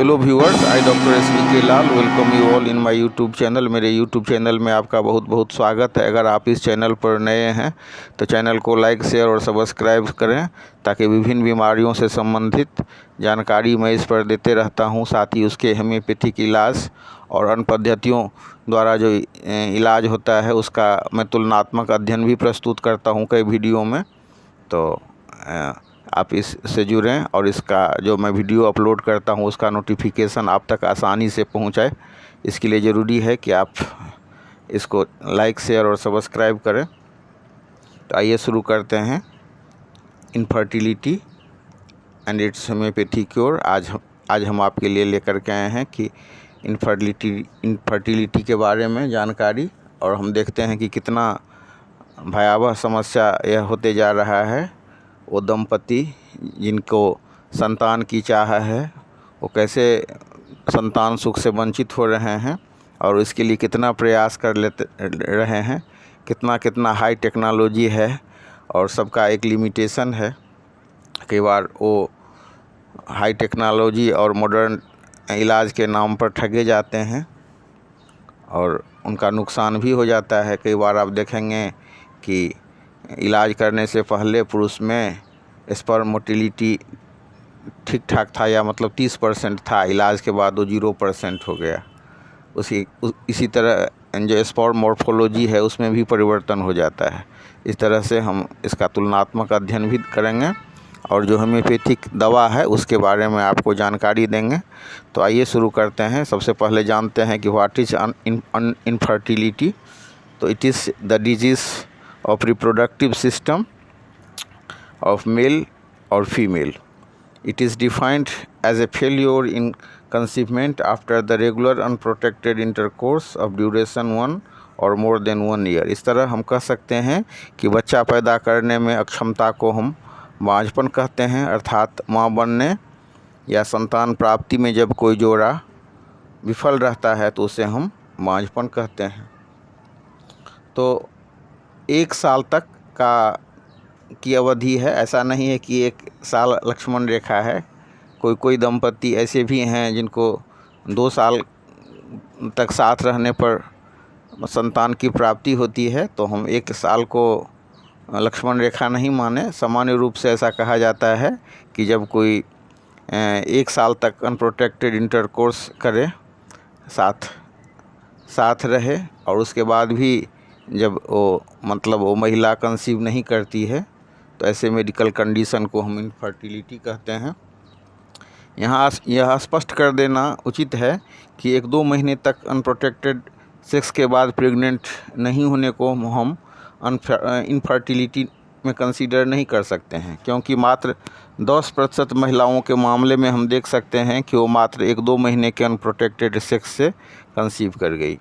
Hello viewers, I doctor SVK Lal welcome you all in my YouTube channel. मेरे YouTube channel में आपका बहुत बहुत स्वागत है। अगर आप इस चैनल पर नए हैं तो चैनल को लाइक, शेयर और सब्सक्राइब करें ताकि विभिन्न बीमारियों से संबंधित जानकारी मैं इस पर देते रहता हूं। साथ ही उसके होम्योपैथिक इलाज और अन्य पद्धतियों द्वारा जो इलाज होता है उसका मैं तुलनात्मक अध्ययन भी प्रस्तुत करता हूँ कई वीडियो में। तो आप इससे जुड़ें और इसका जो मैं वीडियो अपलोड करता हूं उसका नोटिफिकेशन आप तक आसानी से पहुंचाए। इसके लिए ज़रूरी है कि आप इसको लाइक, शेयर और सब्सक्राइब करें। तो आइए शुरू करते हैं। Infertility and it's homeopathy cure. आज हम आपके लिए लेकर के आए हैं कि इनफर्टिलिटी के बारे में जानकारी, और हम देखते हैं कि कितना भयावह समस्या यह होते जा रहा है। वो दंपति जिनको संतान की चाह है वो कैसे संतान सुख से वंचित हो रहे हैं और इसके लिए कितना प्रयास कर लेते रहे हैं। कितना हाई टेक्नोलॉजी है और सबका एक लिमिटेशन है। कई बार वो हाई टेक्नोलॉजी और मॉडर्न इलाज के नाम पर ठगे जाते हैं और उनका नुकसान भी हो जाता है। कई बार आप देखेंगे कि इलाज करने से पहले पुरुष में स्पर्म मोटिलिटी ठीक ठाक था, या मतलब 30% था, इलाज के बाद वो 0% हो गया। इसी तरह जो स्पर्म मॉर्फोलॉजी है उसमें भी परिवर्तन हो जाता है। इस तरह से हम इसका तुलनात्मक अध्ययन भी करेंगे और जो होम्योपैथिक दवा है उसके बारे में आपको जानकारी देंगे। तो आइए शुरू करते हैं। सबसे पहले जानते हैं कि व्हाट इज इनफर्टिलिटी। तो it is the disease of reproductive system of male or female. It is defined as a failure in conceivement after the regular unprotected intercourse of duration 1 or more than 1 year. इस तरह हम कह सकते हैं कि बच्चा पैदा करने में अक्षमता को हम बांझपन कहते हैं, अर्थात माँ बनने या संतान प्राप्ति में जब कोई जोड़ा विफल रहता है तो उसे हम बांझपन कहते हैं। तो 1 साल तक की अवधि है। ऐसा नहीं है कि 1 साल लक्ष्मण रेखा है। कोई दंपति ऐसे भी हैं जिनको 2 साल तक साथ रहने पर संतान की प्राप्ति होती है। तो हम 1 साल को लक्ष्मण रेखा नहीं माने। सामान्य रूप से ऐसा कहा जाता है कि जब कोई 1 साल तक अनप्रोटेक्टेड इंटरकोर्स करे, साथ रहे, और उसके बाद भी जब वो महिला कंसीव नहीं करती है तो ऐसे मेडिकल कंडीशन को हम इनफर्टिलिटी कहते हैं। यहाँ यह स्पष्ट कर देना उचित है कि 1-2 महीने तक अनप्रोटेक्टेड सेक्स के बाद प्रेग्नेंट नहीं होने को हम इनफर्टिलिटी में कंसीडर नहीं कर सकते हैं, क्योंकि मात्र 10% महिलाओं के मामले में हम देख सकते हैं कि वो मात्र 1-2 महीने के अनप्रोटेक्टेड सेक्स से कंसीव कर गई।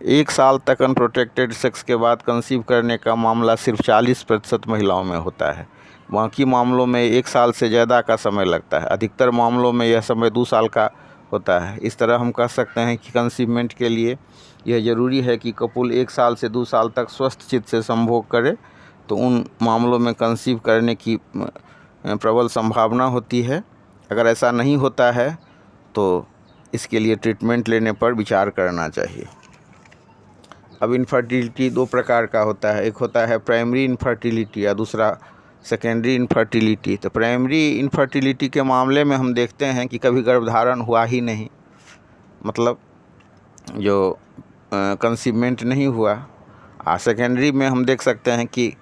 1 साल तक अनप्रोटेक्टेड सेक्स के बाद कंसीव करने का मामला सिर्फ 40% महिलाओं में होता है। बाकी मामलों में 1 साल से ज़्यादा का समय लगता है। अधिकतर मामलों में यह समय 2 साल का होता है। इस तरह हम कह सकते हैं कि कंसीवमेंट के लिए यह ज़रूरी है कि कपुल 1 साल से 2 साल तक स्वस्थ चित्त से संभोग करे, तो उन मामलों में कंसीव करने की प्रबल संभावना होती है। अगर ऐसा नहीं होता है तो इसके लिए ट्रीटमेंट लेने पर विचार करना चाहिए। अब इनफर्टिलिटी 2 प्रकार का होता है। एक होता है प्राइमरी इनफर्टिलिटी या दूसरा सेकेंडरी इनफर्टिलिटी। तो प्राइमरी इनफर्टिलिटी के मामले में हम देखते हैं कि कभी गर्भधारण हुआ ही नहीं, मतलब जो कंसीवमेंट नहीं हुआ। सेकेंडरी में हम देख सकते हैं कि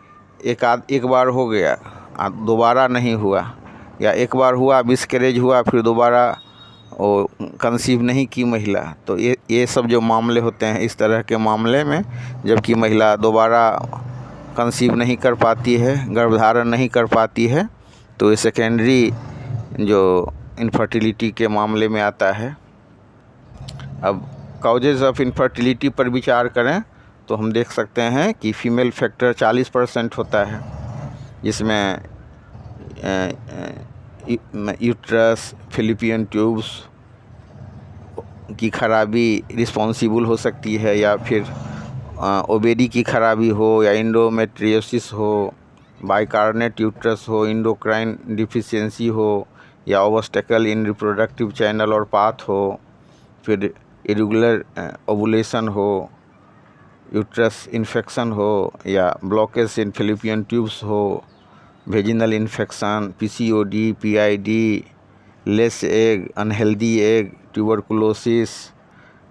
एक बार हो गया, दोबारा नहीं हुआ, या एक बार हुआ, मिसकैरेज हुआ, फिर दोबारा वो कंसीव नहीं की महिला। तो ये सब जो मामले होते हैं, इस तरह के मामले में जबकि महिला दोबारा कंसीव नहीं कर पाती है, गर्भधारण नहीं कर पाती है, तो ये सेकेंडरी जो इनफर्टिलिटी के मामले में आता है। अब कॉजेज़ ऑफ इनफर्टिलिटी पर विचार करें तो हम देख सकते हैं कि फीमेल फैक्टर 40% होता है, जिसमें यूट्रस, फैलोपियन ट्यूब्स की खराबी रिस्पॉन्सिबल हो सकती है, या फिर ओवेरी की खराबी हो, या इंडोमेट्रियोसिस हो, बाइकार्नेट यूट्रस हो, इंडोक्राइन डिफिशियंसी हो, या ऑब्स्टेकल इन रिप्रोडक्टिव चैनल और पाथ हो, फिर इरेगुलर ओवुलेशन हो, यूट्रस इन्फेक्शन हो, या ब्लॉकेज इन फैलोपियन ट्यूब्स हो, vaginal infection, PCOD, PID, less egg, unhealthy egg, tuberculosis,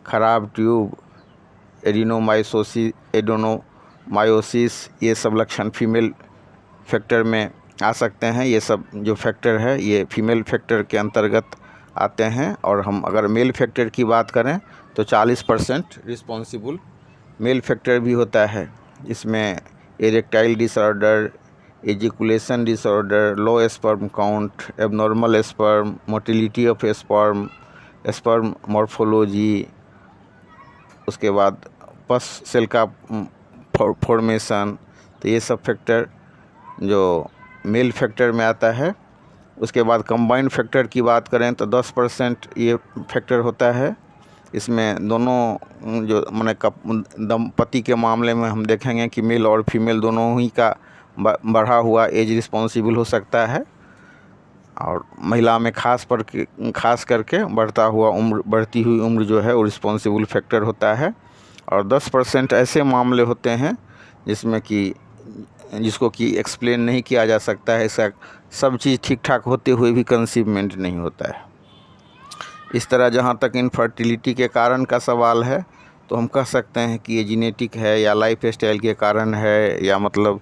खराब ट्यूब, एडेनोमायोसिस, ये सब लक्षण फीमेल फैक्टर में आ सकते हैं। ये सब जो फैक्टर है ये फीमेल फैक्टर के अंतर्गत आते हैं। और हम अगर मेल फैक्टर की बात करें तो 40% रिस्पॉन्सिबल मेल फैक्टर भी होता है। इसमें erectile disorder, ejaculation disorder, low sperm count, abnormal sperm, motility of sperm, sperm morphology, उसके बाद पस सेल का फॉर्मेशन, तो ये सब फैक्टर जो मेल फैक्टर में आता है। उसके बाद कंबाइंड फैक्टर की बात करें तो 10% ये फैक्टर होता है। इसमें दोनों जो माने दंपति के मामले में हम देखेंगे कि मेल और फीमेल दोनों ही का बढ़ा हुआ एज रिस्पॉन्सिबल हो सकता है, और महिला में खास करके बढ़ती हुई उम्र जो है वो रिस्पॉन्सिबल फैक्टर होता है। और 10% ऐसे मामले होते हैं जिसको कि एक्सप्लेन नहीं किया जा सकता है, इसका सब चीज़ ठीक ठाक होते हुए भी कंसीवमेंट नहीं होता है। इस तरह जहाँ तक इनफर्टिलिटी के कारण का सवाल है तो हम कह सकते हैं कि ये जेनेटिक है या लाइफ स्टाइल के कारण है, या मतलब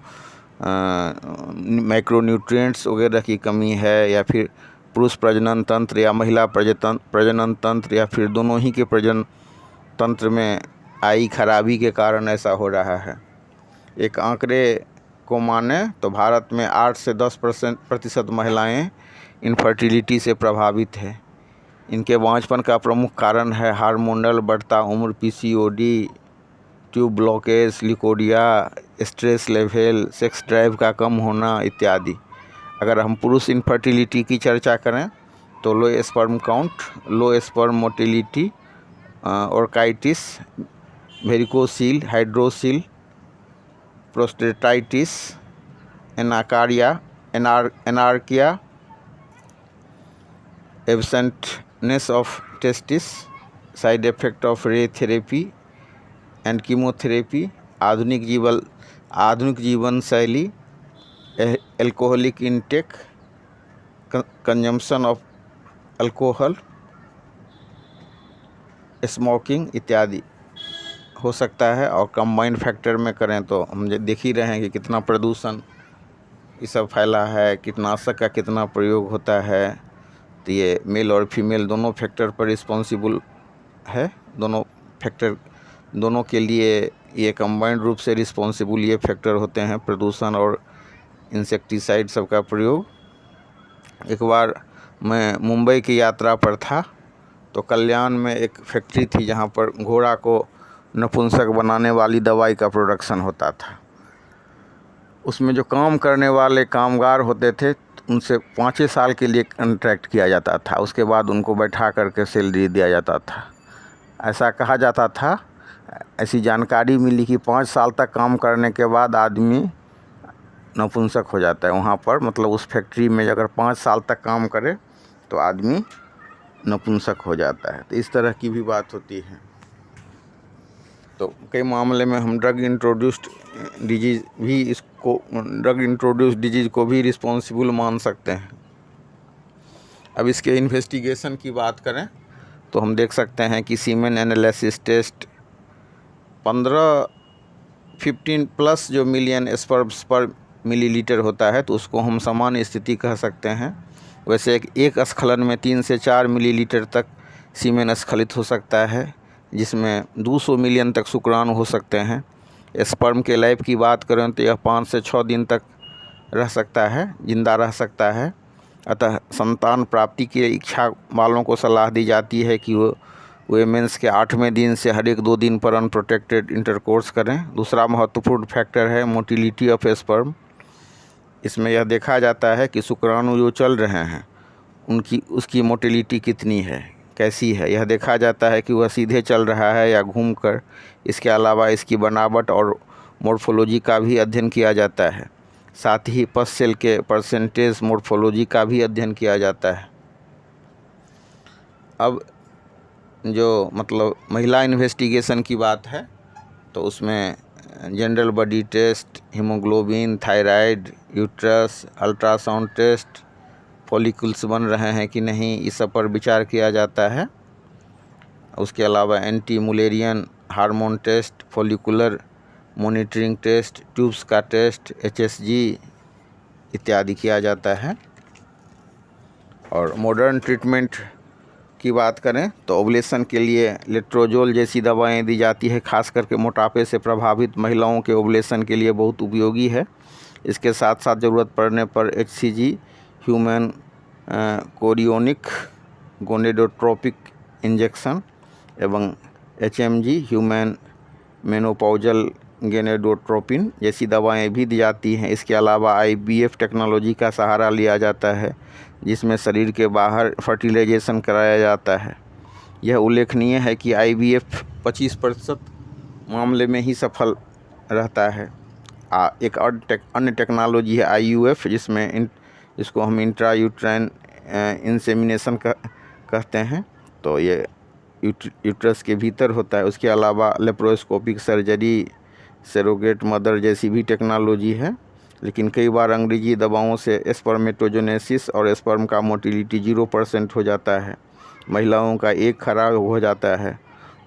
माइक्रोन्यूट्रिएंट्स वगैरह की कमी है, या फिर पुरुष प्रजनन तंत्र या महिला प्रजनन तंत्र, या फिर दोनों ही के प्रजनन तंत्र में आई खराबी के कारण ऐसा हो रहा है। एक आंकड़े को माने तो भारत में 8 से 10% महिलाएं इनफर्टिलिटी से प्रभावित है। इनके बांझपन का प्रमुख कारण है हार्मोनल बढ़ता उम्र, PCOD, tube blockage, leucorrhoea, stress level, sex drive का कम होना इत्यादि। अगर हम पुरुष इनफर्टिलिटी की चर्चा करें तो low sperm count, low sperm motility, orchitis, varicocele, hydrocele, prostatitis, anorchia, absentness of testis, side effect of ray therapy and chemotherapy, आधुनिक जीवन शैली, alcoholic intake, consumption of alcohol, smoking इत्यादि हो सकता है। और कंबाइंड फैक्टर में करें तो हम देख ही रहे हैं कि कितना प्रदूषण ये सब फैला है, कीटनाशक का कितना प्रयोग होता है। तो ये मेल और फीमेल दोनों फैक्टर पर रिस्पॉन्सिबल है। दोनों के लिए ये कंबाइंड रूप से रिस्पॉन्सिबल ये फैक्टर होते हैं, प्रदूषण और इंसेक्टिसाइड सब का प्रयोग। एक बार मैं मुंबई की यात्रा पर था तो कल्याण में एक फैक्ट्री थी जहाँ पर घोड़ा को नपुंसक बनाने वाली दवाई का प्रोडक्शन होता था। उसमें जो काम करने वाले कामगार होते थे उनसे 5 साल के लिए कॉन्ट्रैक्ट किया जाता था, उसके बाद उनको बैठा करके सैलरी दिया जाता था। ऐसा कहा जाता था, ऐसी जानकारी मिली कि 5 साल तक काम करने के बाद आदमी नपुंसक हो जाता है वहाँ पर। मतलब उस फैक्ट्री में अगर 5 साल तक काम करे तो आदमी नपुंसक हो जाता है। तो इस तरह की भी बात होती है। तो कई मामले में हम ड्रग इंट्रोड्यूस्ड डिजीज़ को भी रिस्पॉन्सिबल मान सकते हैं। अब इसके इन्वेस्टिगेशन की बात करें तो हम देख सकते हैं कि सीमेन एनालिसिस टेस्ट 15 प्लस जो मिलियन स्पर्म्स पर मिलीलीटर होता है तो उसको हम सामान्य स्थिति कह सकते हैं। वैसे एक स्खलन में 3 से 4 मिलीलीटर तक सीमेन स्खलित हो सकता है, जिसमें 200 मिलियन तक शुक्राणु हो सकते हैं। स्पर्म के लाइफ की बात करें तो यह 5 से 6 दिन तक रह सकता है, जिंदा रह सकता है। अतः संतान प्राप्ति की इच्छा वालों को सलाह दी जाती है कि वो मेंस के 8वें दिन से हर एक 2 दिन पर अनप्रोटेक्टेड इंटरकोर्स करें। दूसरा महत्वपूर्ण फैक्टर है मोटिलिटी ऑफ स्पर्म। इसमें यह देखा जाता है कि शुक्राणु जो चल रहे हैं उसकी मोटिलिटी कितनी है, कैसी है, यह देखा जाता है कि वह सीधे चल रहा है या घूमकर। इसके अलावा इसकी बनावट और मॉर्फोलॉजी का भी अध्ययन किया जाता है। साथ ही पस सेल के परसेंटेज मॉर्फोलॉजी का भी अध्ययन किया जाता है। अब जो मतलब महिला इन्वेस्टिगेशन की बात है तो उसमें general body test, haemoglobin, thyroid, uterus, ultrasound test, follicles बन रहे हैं कि नहीं, इस सब पर विचार किया जाता है। उसके अलावा anti Mullerian hormone test, follicular monitoring test, tubes का टेस्ट, HSG इत्यादि किया जाता है। और मॉडर्न ट्रीटमेंट की बात करें तो ओवुलेशन के लिए लेट्रोजोल जैसी दवाएं दी जाती है, खास करके मोटापे से प्रभावित महिलाओं के ओवुलेशन के लिए बहुत उपयोगी है। इसके साथ साथ ज़रूरत पड़ने पर HCG human chorionic gonadotropic injection एवं HMG ह्यूमन मेनोपॉजल गेनेडोट्रोपिन जैसी दवाएं भी दी जाती हैं। इसके अलावा IVF टेक्नोलॉजी का सहारा लिया जाता है, जिसमें शरीर के बाहर फर्टिलाइजेशन कराया जाता है। यह उल्लेखनीय है कि IVF 25% मामले में ही सफल रहता है। एक और अन्य टेक्नोलॉजी है IUF, जिसको हम इंट्रायूट्राइन इंसेमिनेशन कहते हैं, तो ये यूट्रस के भीतर होता है। उसके अलावा लेप्रोस्कोपिक सर्जरी, सरोगेट मदर जैसी भी टेक्नोलॉजी है। लेकिन कई बार अंग्रेजी दवाओं से स्पर्मेटोजेनेसिस और स्पर्म का मोटिलिटी 0% हो जाता है। महिलाओं का एग खराब हो जाता है,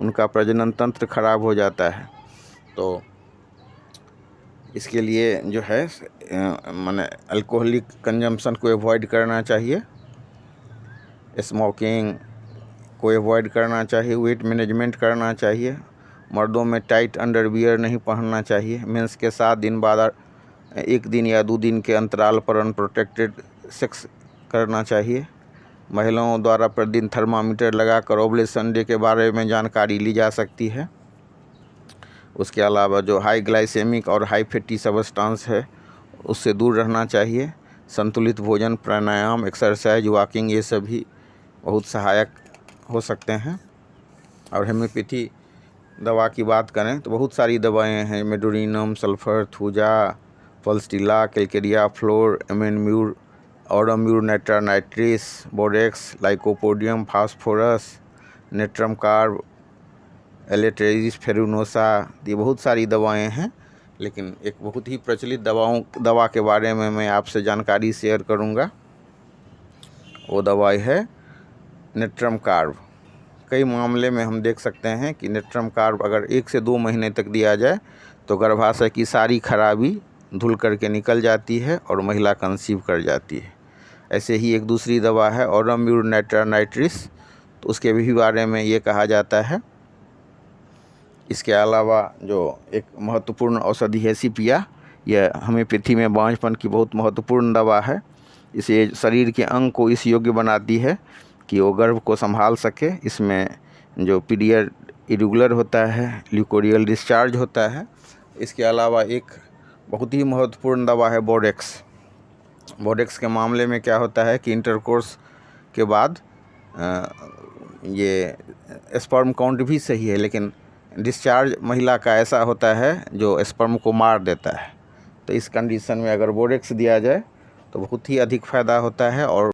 उनका प्रजनन तंत्र खराब हो जाता है। तो इसके लिए जो है माने अल्कोहलिक कंजम्पशन को अवॉइड करना चाहिए, स्मोकिंग को अवॉइड करना चाहिए, वेट मैनेजमेंट करना चाहिए। मर्दों में टाइट अंडरवियर नहीं पहनना चाहिए। मेंस के 7 दिन बाद 1 दिन या 2 दिन के अंतराल पर अनप्रोटेक्टेड सेक्स करना चाहिए। महिलाओं द्वारा प्रतिदिन थर्मामीटर लगाकर ओवुलेशन डे के बारे में जानकारी ली जा सकती है। उसके अलावा जो हाई ग्लाइसेमिक और हाई फैटी सब्सटेंस है उससे दूर रहना चाहिए। संतुलित भोजन, प्राणायाम, एक्सरसाइज, वॉकिंग ये सभी बहुत सहायक हो सकते हैं। और होम्योपैथी दवा की बात करें तो बहुत सारी दवाएं हैं, medorrhinum, sulphur, thuja, pulsatilla, calcarea fluor, ammonium mur, aurum mur नाइट्रानाइट्रिस, borax, lycopodium, phosphorus, natrum carb, aletris farinosa, ये बहुत सारी दवाएं हैं। लेकिन एक बहुत ही प्रचलित दवा के बारे में मैं आपसे जानकारी शेयर करूंगा। वो दवाई है नेट्रम कार्ब। कई मामले में हम देख सकते हैं कि नेट्रम कार्ब अगर 1 से 2 महीने तक दिया जाए तो गर्भाशय की सारी खराबी धुल करके निकल जाती है और महिला कंसीव कर जाती है। ऐसे ही एक दूसरी दवा है ऑरम्यूर नाइट्रानाइट्रिस, तो उसके भी बारे में ये कहा जाता है। इसके अलावा जो एक महत्वपूर्ण औषधि है सीपिया, यह होम्योपैथी में बांझपन की बहुत महत्वपूर्ण दवा है। इसे शरीर के अंग को इस योग्य बनाती है कि वो गर्भ को संभाल सके। इसमें जो पीरियड इरेगुलर होता है, ल्यूकोरियल डिस्चार्ज होता है। इसके अलावा एक बहुत ही महत्वपूर्ण दवा है बोरेक्स। बोरेक्स के मामले में क्या होता है कि इंटरकोर्स के बाद ये स्पर्म काउंट भी सही है, लेकिन डिस्चार्ज महिला का ऐसा होता है जो स्पर्म को मार देता है। तो इस कंडीशन में अगर बोरेक्स दिया जाए तो बहुत ही अधिक फ़ायदा होता है और